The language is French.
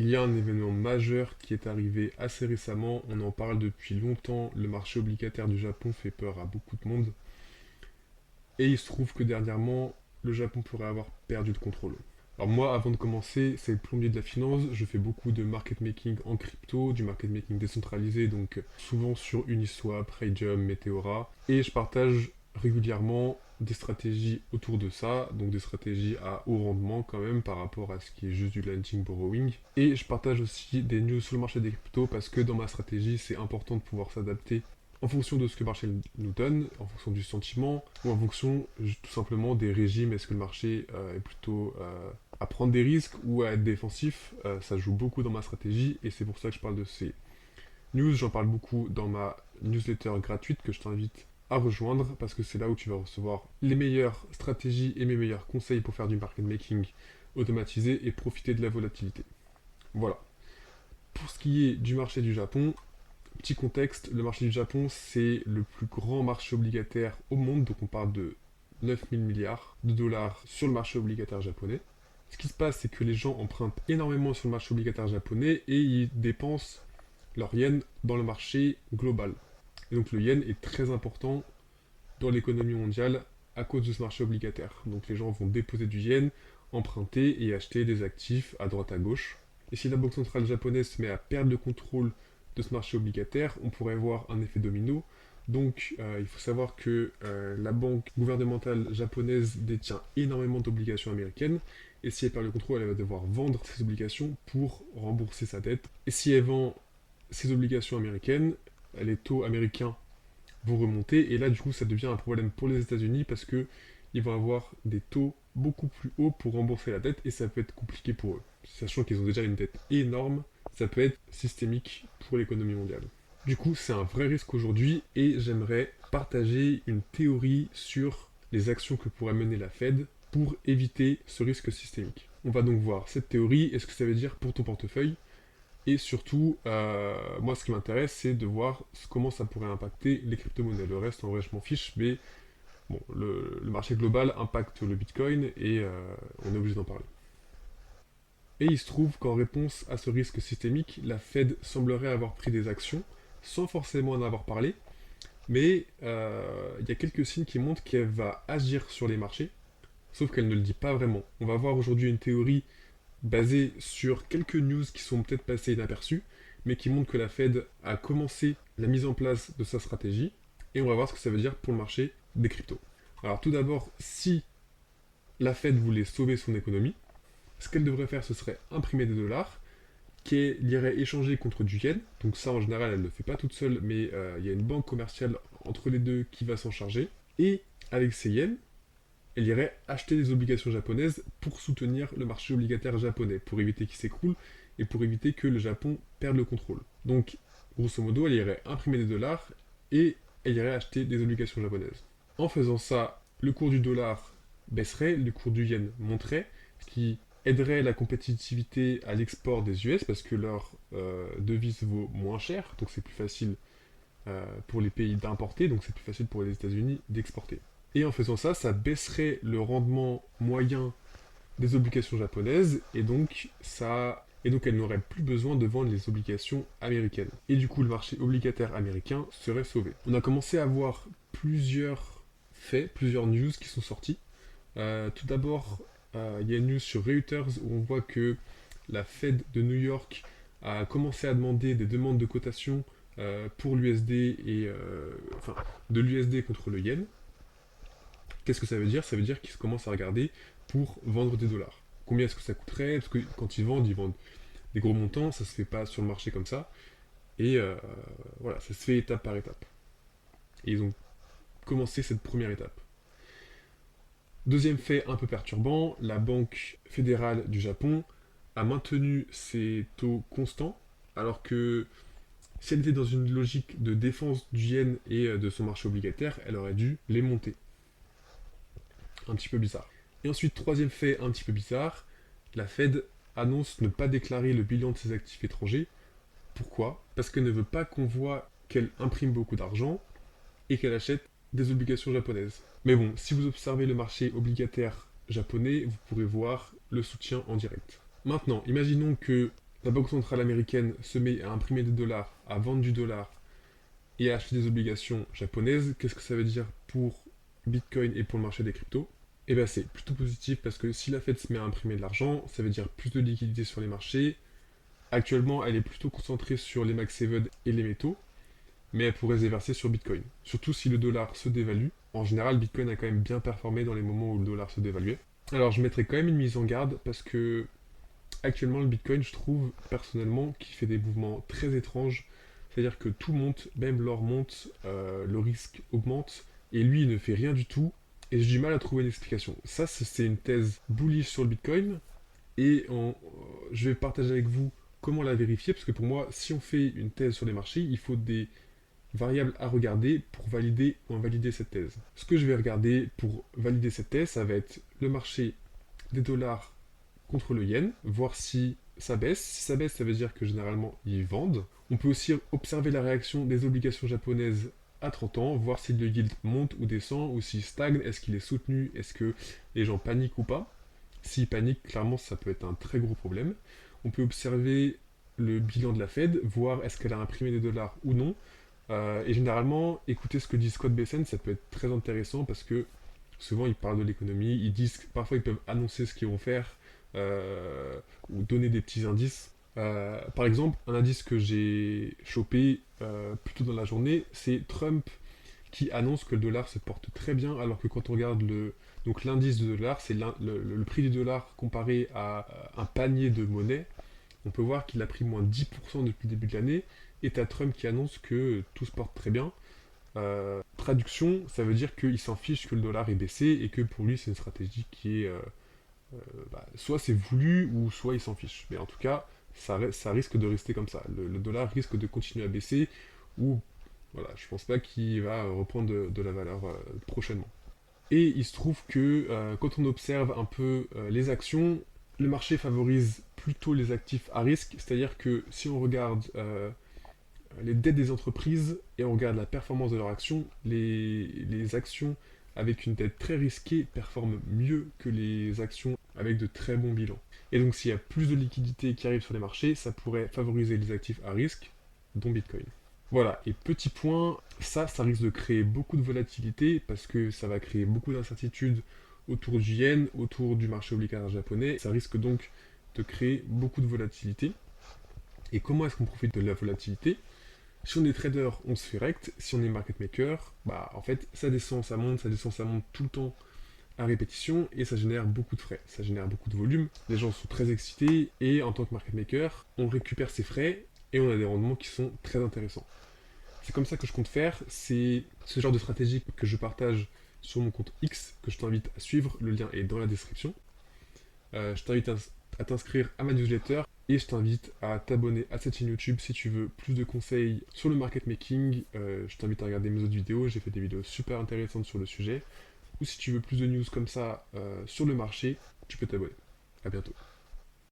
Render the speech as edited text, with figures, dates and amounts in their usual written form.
Il y a un événement majeur qui est arrivé assez récemment, on en parle depuis longtemps, le marché obligataire du Japon fait peur à beaucoup de monde, et il se trouve que dernièrement, le Japon pourrait avoir perdu le contrôle. Alors moi, avant de commencer, c'est le plombier de la finance, je fais beaucoup de market making en crypto, du market making décentralisé, donc souvent sur Uniswap, Raydium, Meteora, et je partage régulièrement des stratégies autour de ça, donc des stratégies à haut rendement quand même par rapport à ce qui est juste du lending borrowing. Et je partage aussi des news sur le marché des cryptos parce que dans ma stratégie, c'est important de pouvoir s'adapter en fonction de ce que le marché nous donne, en fonction du sentiment, ou en fonction tout simplement des régimes. Est-ce que le marché est plutôt à prendre des risques ou à être défensif? Ça joue beaucoup dans ma stratégie et c'est pour ça que je parle de ces news. J'en parle beaucoup dans ma newsletter gratuite que je t'invite à rejoindre parce que c'est là où tu vas recevoir les meilleures stratégies et mes meilleurs conseils pour faire du market making automatisé et profiter de la volatilité. Voilà. Pour ce qui est du marché du Japon, petit contexte, le marché du Japon, c'est le plus grand marché obligataire au monde, donc on parle de 9000 milliards de dollars sur le marché obligataire japonais. Ce qui se passe, c'est que les gens empruntent énormément sur le marché obligataire japonais et ils dépensent leur yen dans le marché global. Et donc le yen est très important dans l'économie mondiale à cause de ce marché obligataire. Donc les gens vont déposer du yen, emprunter et acheter des actifs à droite à gauche. Et si la Banque centrale japonaise se met à perdre le contrôle de ce marché obligataire, on pourrait voir un effet domino. Donc il faut savoir que la banque gouvernementale japonaise détient énormément d'obligations américaines, et si elle perd le contrôle, elle va devoir vendre ses obligations pour rembourser sa dette. Et si elle vend ses obligations américaines, les taux américains vont remonter, et là du coup ça devient un problème pour les États-Unis parce que ils vont avoir des taux beaucoup plus hauts pour rembourser la dette et ça peut être compliqué pour eux. Sachant qu'ils ont déjà une dette énorme, ça peut être systémique pour l'économie mondiale. Du coup, c'est un vrai risque aujourd'hui et j'aimerais partager une théorie sur les actions que pourrait mener la Fed pour éviter ce risque systémique. On va donc voir cette théorie et ce que ça veut dire pour ton portefeuille. Et surtout, moi ce qui m'intéresse, c'est de voir comment ça pourrait impacter les crypto-monnaies. Le reste, en vrai, je m'en fiche, mais bon, le marché global impacte le Bitcoin et on est obligé d'en parler. Et il se trouve qu'en réponse à ce risque systémique, la Fed semblerait avoir pris des actions sans forcément en avoir parlé, mais il y a quelques signes qui montrent qu'elle va agir sur les marchés, sauf qu'elle ne le dit pas vraiment. On va voir aujourd'hui une théorie basée sur quelques news qui sont peut-être passées inaperçues, mais qui montrent que la Fed a commencé la mise en place de sa stratégie, et on va voir ce que ça veut dire pour le marché des cryptos. Alors tout d'abord, si la Fed voulait sauver son économie, ce qu'elle devrait faire, ce serait imprimer des dollars, qu'elle irait échanger contre du yen. Donc ça, en général, elle ne le fait pas toute seule, mais il y a une banque commerciale entre les deux qui va s'en charger. Et avec ces yens, elle irait acheter des obligations japonaises pour soutenir le marché obligataire japonais, pour éviter qu'il s'écroule et pour éviter que le Japon perde le contrôle. Donc, grosso modo, elle irait imprimer des dollars et elle irait acheter des obligations japonaises. En faisant ça, le cours du dollar baisserait, le cours du yen monterait, ce qui aiderait la compétitivité à l'export des US parce que leur devise vaut moins cher, donc c'est plus facile pour les pays d'importer, donc c'est plus facile pour les États-Unis d'exporter. Et en faisant ça, ça baisserait le rendement moyen des obligations japonaises, et donc elle n'aurait plus besoin de vendre les obligations américaines. Et du coup, le marché obligataire américain serait sauvé. On a commencé à voir plusieurs faits, plusieurs news qui sont sortis. Tout d'abord, il y a une news sur Reuters où on voit que la Fed de New York a commencé à demander des demandes de cotation pour l'USD enfin, de l'USD contre le yen. Qu'est-ce que ça veut dire? Ça veut dire qu'ils commencent à regarder pour vendre des dollars. Combien est-ce que ça coûterait? Parce que quand ils vendent des gros montants, ça se fait pas sur le marché comme ça. Et voilà, ça se fait étape par étape. Et ils ont commencé cette première étape. Deuxième fait un peu perturbant, la Banque fédérale du Japon a maintenu ses taux constants, alors que si elle était dans une logique de défense du yen et de son marché obligataire, elle aurait dû les monter. Un petit peu bizarre. Et ensuite, troisième fait un petit peu bizarre, la Fed annonce ne pas déclarer le bilan de ses actifs étrangers. Pourquoi? Parce qu'elle ne veut pas qu'on voit qu'elle imprime beaucoup d'argent et qu'elle achète des obligations japonaises. Mais bon, si vous observez le marché obligataire japonais, vous pourrez voir le soutien en direct. Maintenant, imaginons que la Banque centrale américaine se met à imprimer des dollars, à vendre du dollar et à acheter des obligations japonaises, qu'est-ce que ça veut dire pour Bitcoin et pour le marché des cryptos? Eh bien c'est plutôt positif parce que si la Fed se met à imprimer de l'argent, ça veut dire plus de liquidité sur les marchés. Actuellement, elle est plutôt concentrée sur les Max 7 et les métaux, mais elle pourrait se déverser sur Bitcoin. Surtout si le dollar se dévalue. En général, Bitcoin a quand même bien performé dans les moments où le dollar se dévaluait. Alors je mettrai quand même une mise en garde parce que actuellement le Bitcoin, je trouve personnellement qu'il fait des mouvements très étranges. C'est-à-dire que tout monte, même l'or monte, le risque augmente, et lui il ne fait rien du tout. Et j'ai du mal à trouver une explication. Ça, c'est une thèse bullish sur le Bitcoin, et je vais partager avec vous comment la vérifier, parce que pour moi, si on fait une thèse sur les marchés, il faut des variables à regarder pour valider ou invalider cette thèse. Ce que je vais regarder pour valider cette thèse, ça va être le marché des dollars contre le yen, voir si ça baisse. Si ça baisse, ça veut dire que généralement ils vendent. On peut aussi observer la réaction des obligations japonaises à 30 ans, voir si le yield monte ou descend, ou s'il stagne, est-ce qu'il est soutenu, est-ce que les gens paniquent ou pas. S'ils paniquent, clairement, ça peut être un très gros problème. On peut observer le bilan de la Fed, voir est-ce qu'elle a imprimé des dollars ou non. Et généralement, écouter ce que dit Scott Bessent, ça peut être très intéressant parce que souvent ils parlent de l'économie, ils disent, parfois ils peuvent annoncer ce qu'ils vont faire ou donner des petits indices. Par exemple, un indice que j'ai chopé plus tôt dans la journée, c'est Trump qui annonce que le dollar se porte très bien, alors que quand on regarde donc l'indice du dollar, c'est le prix du dollar comparé à un panier de monnaie, on peut voir qu'il a pris moins 10% depuis le début de l'année, et t'as Trump qui annonce que tout se porte très bien. Traduction, ça veut dire qu'il s'en fiche que le dollar est baissé, et que pour lui c'est une stratégie qui est soit c'est voulu, ou soit il s'en fiche. Mais en tout cas, ça risque de rester comme ça. Le dollar risque de continuer à baisser, ou voilà, je pense pas qu'il va reprendre de la valeur prochainement. Et il se trouve que quand on observe un peu les actions, le marché favorise plutôt les actifs à risque, c'est-à-dire que si on regarde les dettes des entreprises et on regarde la performance de leurs actions, les actions avec une dette très risquée performent mieux que les actions avec de très bons bilans. Et donc s'il y a plus de liquidités qui arrivent sur les marchés, ça pourrait favoriser les actifs à risque, dont Bitcoin. Voilà, et petit point, ça risque de créer beaucoup de volatilité parce que ça va créer beaucoup d'incertitudes autour du yen, autour du marché obligataire japonais. Ça risque donc de créer beaucoup de volatilité. Et comment est-ce qu'on profite de la volatilité? Si on est trader, on se fait rect. Si on est market maker, bah en fait, ça descend, ça monte, ça descend, ça monte tout le temps à répétition et ça génère beaucoup de frais, ça génère beaucoup de volume. Les gens sont très excités et en tant que market maker, on récupère ces frais et on a des rendements qui sont très intéressants. C'est comme ça que je compte faire, c'est ce genre de stratégie que je partage sur mon compte X que je t'invite à suivre, le lien est dans la description. Je t'invite à t'inscrire à ma newsletter et je t'invite à t'abonner à cette chaîne YouTube si tu veux plus de conseils sur le market making. Je t'invite à regarder mes autres vidéos, j'ai fait des vidéos super intéressantes sur le sujet. Ou si tu veux plus de news comme ça sur le marché, tu peux t'abonner. A bientôt.